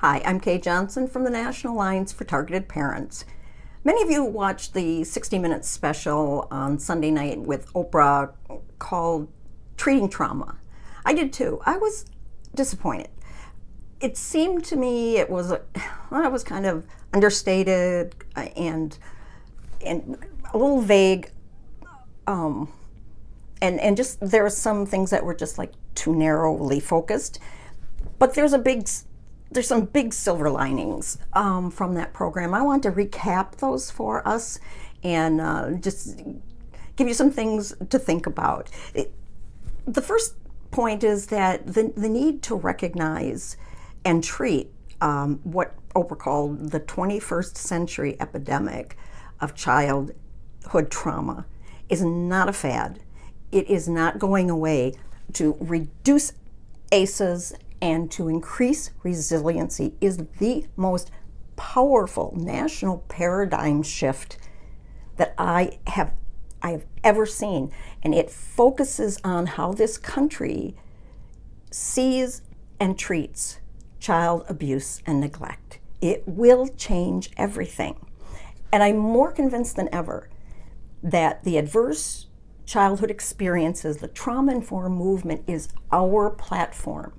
Hi, I'm Kay Johnson from the National Alliance for Targeted Parents. Many of you watched the 60 Minutes special on Sunday night with Oprah called Treating Trauma. I did too. I was disappointed. It seemed to me it was kind of understated and a little vague, and just there were some things that were just like too narrowly focused. But there's some big silver linings from that program. I want to recap those for us and just give you some things to think about. The first point is that the need to recognize and treat what Oprah called the 21st century epidemic of childhood trauma is not a fad. It is not going away. To reduce ACEs and to increase resiliency is the most powerful national paradigm shift that I have ever seen. And it focuses on how this country sees and treats child abuse and neglect. It will change everything. And I'm more convinced than ever that the adverse childhood experiences, the trauma-informed movement, is our platform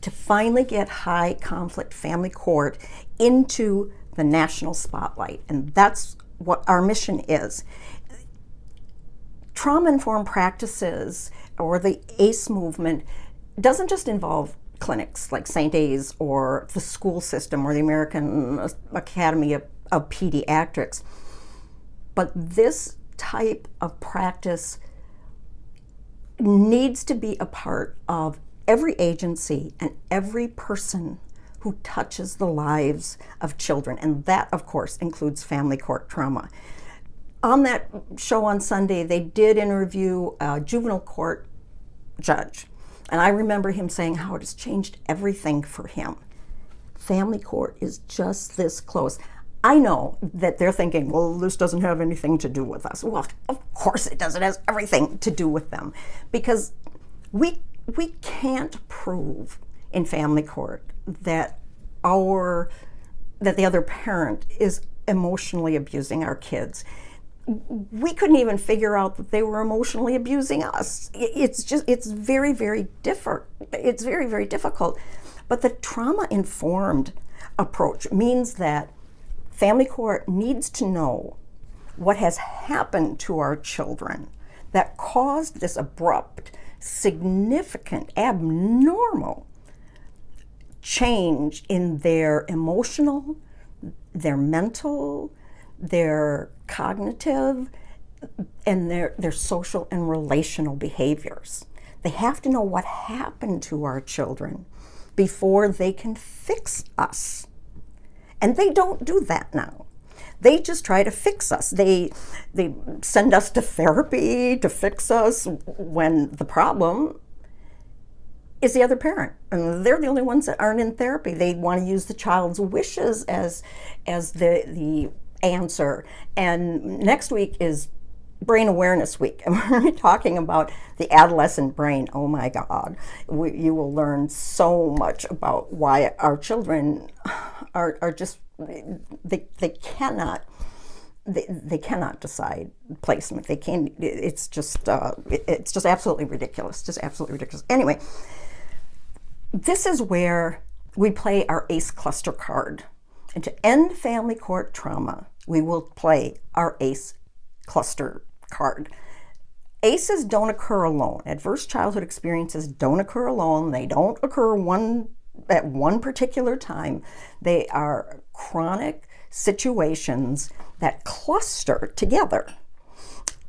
to finally get high conflict family court into the national spotlight. And that's what our mission is. Trauma-informed practices, or the ACE movement, doesn't just involve clinics like St. A's or the school system or the American Academy of Pediatrics, but this type of practice needs to be a part of every agency and every person who touches the lives of children. And that, of course, includes family court trauma. On that show on Sunday, they did interview a juvenile court judge. And I remember him saying how it has changed everything for him. Family court is just this close. I know that they're thinking, well, this doesn't have anything to do with us. Well, of course it does. It has everything to do with them. Because we can't prove in family court that the other parent is emotionally abusing our kids. We couldn't even figure out that they were emotionally abusing us. It's very, very different. It's very, very difficult. But the trauma-informed approach means that family court needs to know what has happened to our children that caused this abrupt, significant, abnormal change in their emotional, their mental, their cognitive, and their social and relational behaviors. They have to know what happened to our children before they can fix us. And they don't do that now. They just try to fix us. They send us to therapy to fix us when the problem is the other parent. And they're the only ones that aren't in therapy. They want to use the child's wishes as the answer. And next week is Brain Awareness Week, and we're going to be talking about the adolescent brain. Oh my God, you will learn so much about why our children are just, they cannot decide placement. They can't. It's just absolutely ridiculous. Just absolutely ridiculous. Anyway, this is where we play our ACE cluster card, and to end family court trauma, we will play our ACE cluster card. ACEs don't occur alone. Adverse childhood experiences don't occur alone. They don't occur at one particular time. They are chronic situations that cluster together.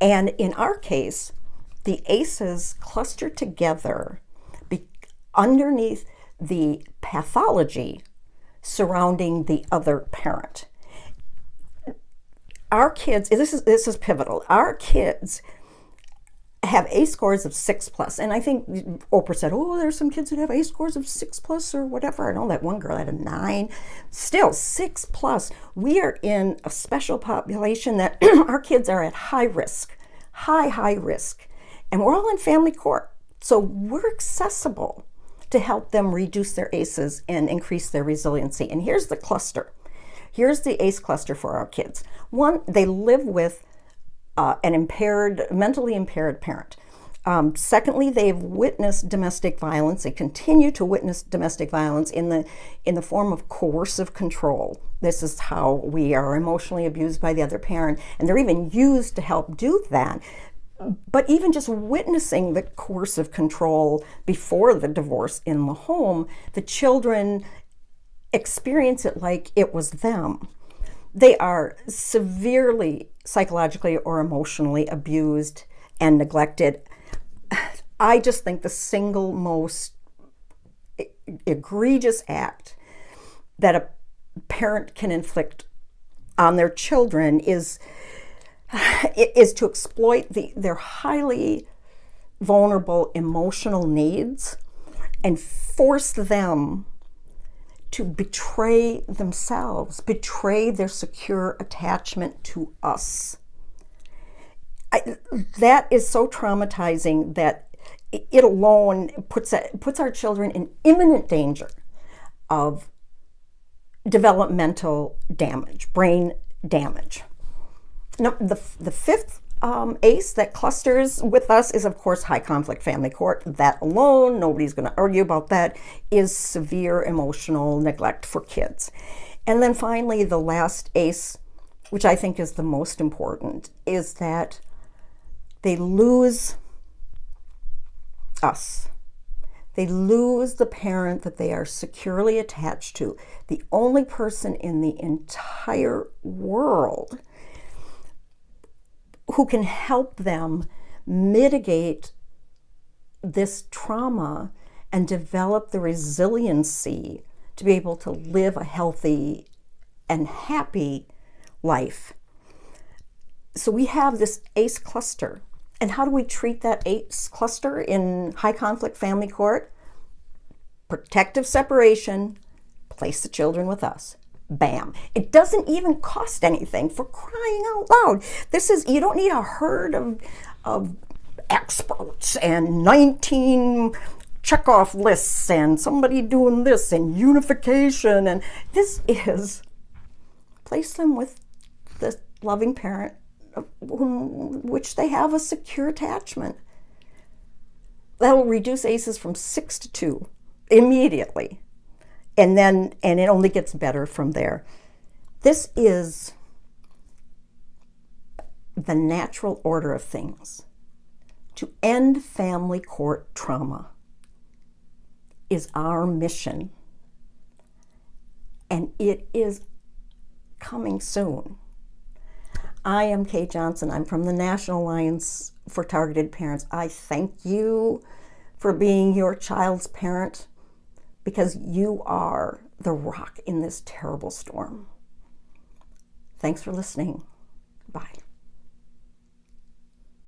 And in our case, the ACEs cluster together underneath the pathology surrounding the other parent. Our kids, this is pivotal. Our kids have ACE scores of 6+. And I think Oprah said, oh, there's some kids that have ACE scores of 6+ or whatever. I know that one girl had a 9. Still, 6+. We are in a special population that our kids are at high risk, high risk. And we're all in family court. So we're accessible to help them reduce their ACEs and increase their resiliency. And here's the cluster. Here's the ACE cluster for our kids. One, they live with an mentally impaired parent. Secondly, they've witnessed domestic violence. They continue to witness domestic violence in the form of coercive control. This is how we are emotionally abused by the other parent, and they're even used to help do that. But even just witnessing the coercive control before the divorce in the home, the children experience it like it was them. They are severely psychologically or emotionally abused and neglected. I just think the single most egregious act that a parent can inflict on their children is to exploit their highly vulnerable emotional needs and force them to betray themselves, betray their secure attachment to us. That is so traumatizing that it alone puts our children in imminent danger of developmental damage, brain damage. Now, the fifth ACE that clusters with us is, of course, high conflict family court. That alone, nobody's going to argue about that, is severe emotional neglect for kids. And then finally, the last ACE, which I think is the most important, is that they lose us. They lose the parent that they are securely attached to, the only person in the entire world who can help them mitigate this trauma and develop the resiliency to be able to live a healthy and happy life. So we have this ACE cluster. And how do we treat that ACE cluster in high conflict family court? Protective separation, place the children with us. Bam. It doesn't even cost anything, for crying out loud. You don't need a herd of experts and 19 checkoff lists and somebody doing this and unification. And this is place them with the loving parent which they have a secure attachment. That will reduce ACEs from 6 to 2 immediately. And it only gets better from there. This is the natural order of things. To end family court trauma is our mission. And it is coming soon. I am Kate Johnson. I'm from the National Alliance for Targeted Parents. I thank you for being your child's parent, because you are the rock in this terrible storm. Thanks for listening. Bye.